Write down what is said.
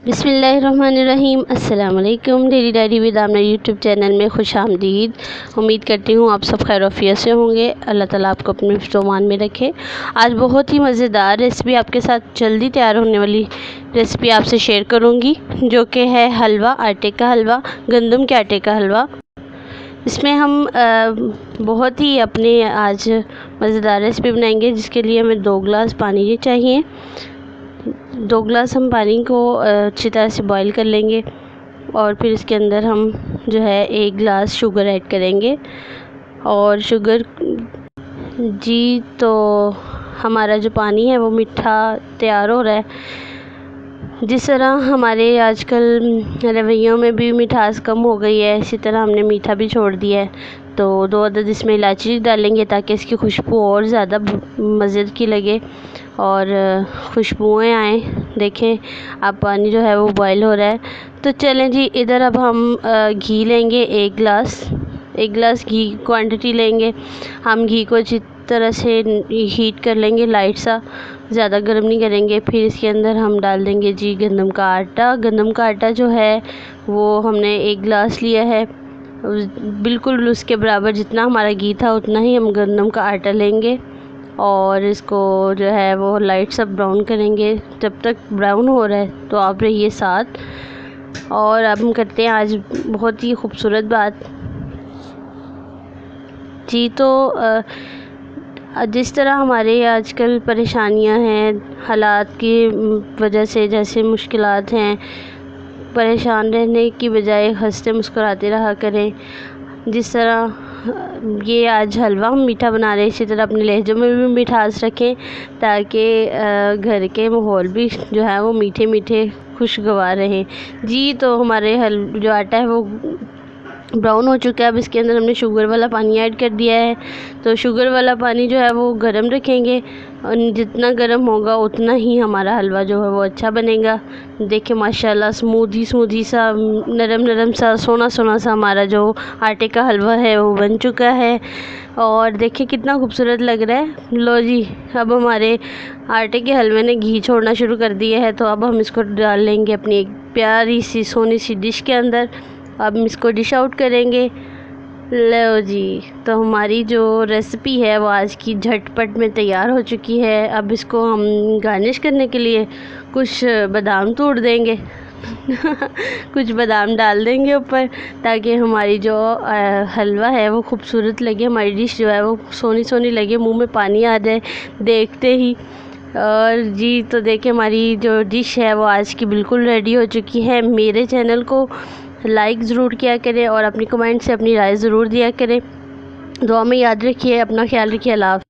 बिस्मिल्लाहिर्रहमानिर्रहीम। अस्सलाम वालेकुम। Daily diary with Aamna YouTube channel में खुश आमदीद। उम्मीद करती हूँ आप सब खैर वफ़ियत से होंगे। अल्लाह ताला आपको अपने हिफ्ज़-ओ-अमान में रखे। आज बहुत ही मज़ेदार रेसिपी आपके साथ जल्दी तैयार होने वाली रेसिपी आपसे शेयर करूँगी, जो कि है हलवा, आटे का हलवा, गंदम के आटे का हलवा। इसमें हम बहुत ही अपने आज मज़ेदार रेसिपी बनाएंगे, जिसके लिए हमें 2 गिलास पानी चाहिए। 2 गिलास हम पानी को अच्छी तरह से बॉईल कर लेंगे और फिर इसके अंदर हम जो है 1 गिलास शुगर ऐड करेंगे। और शुगर तो हमारा जो पानी है वो मीठा तैयार हो रहा है। जिस तरह हमारे आजकल रवैयों में भी मिठास कम हो गई है, इसी तरह हमने मीठा भी छोड़ दिया है। तो 2 अदद इसमें इलायची डालेंगे ताकि इसकी खुशबू और ज़्यादा मज़े की लगे और खुशबुएँ आएँ। देखें अब पानी जो है वो बॉईल हो रहा है। तो चलें जी, इधर अब हम घी लेंगे 1 गिलास घी क्वांटिटी लेंगे। हम घी को अच्छी तरह से हीट कर लेंगे, लाइट सा, ज़्यादा गर्म नहीं करेंगे। फिर इसके अंदर हम डाल देंगे जी गंदम का आटा। गंदम का आटा जो है वो हमने 1 गिलास लिया है, बिल्कुल उसके बराबर जितना हमारा घी था उतना ही हम गंदम का आटा लेंगे और इसको जो है वो लाइट सा ब्राउन करेंगे। जब तक ब्राउन हो रहा है तो आप रहिए साथ। और अब हम करते हैं आज बहुत ही खूबसूरत बात जी। तो जिस तरह हमारे आजकल परेशानियां हैं हालात की वजह से, जैसे मुश्किलात हैं, परेशान रहने की बजाय हंसते मुस्कुराते रहा करें। जिस तरह ये आज हलवा हम मीठा बना रहे हैं, इसी तरह अपने लहजों में भी मिठास रखें ताकि घर के माहौल भी जो है वो मीठे मीठे खुशगवार रहें जी। तो हमारे जो आटा है वो ब्राउन हो चुका है। अब इसके अंदर हमने शुगर वाला पानी ऐड कर दिया है। तो शुगर वाला पानी जो है वो गर्म रखेंगे और जितना गर्म होगा उतना ही हमारा हलवा जो है वो अच्छा बनेगा। देखिए माशाल्लाह स्मूदी सा, नरम सा, सोना सा हमारा जो आटे का हलवा है वो बन चुका है। और देखिए कितना खूबसूरत लग रहा है। लो जी, अब हमारे आटे के हलवे ने घी छोड़ना शुरू कर दिया है। तो अब हम इसको डाल लेंगे अपनी एक प्यारी सी सोनी सी डिश के अंदर। अब हम इसको डिश आउट करेंगे। लो जी, तो हमारी जो रेसिपी है वो आज की झटपट में तैयार हो चुकी है। अब इसको हम गार्निश करने के लिए कुछ बादाम तोड़ देंगे कुछ बादाम डाल देंगे ऊपर, ताकि हमारी जो हलवा है वो खूबसूरत लगे, हमारी डिश जो है वो सोनी लगे, मुंह में पानी आ जाए देखते ही। और जी तो देखिए हमारी जो डिश है वो आज की बिल्कुल रेडी हो चुकी है। मेरे चैनल को लाइक ज़रूर किया करें और अपनी कमेंट से अपनी राय ज़रूर दिया करें। दुआ में याद रखिए, अपना ख्याल रखिए। अल्लाह हाफ़िज़।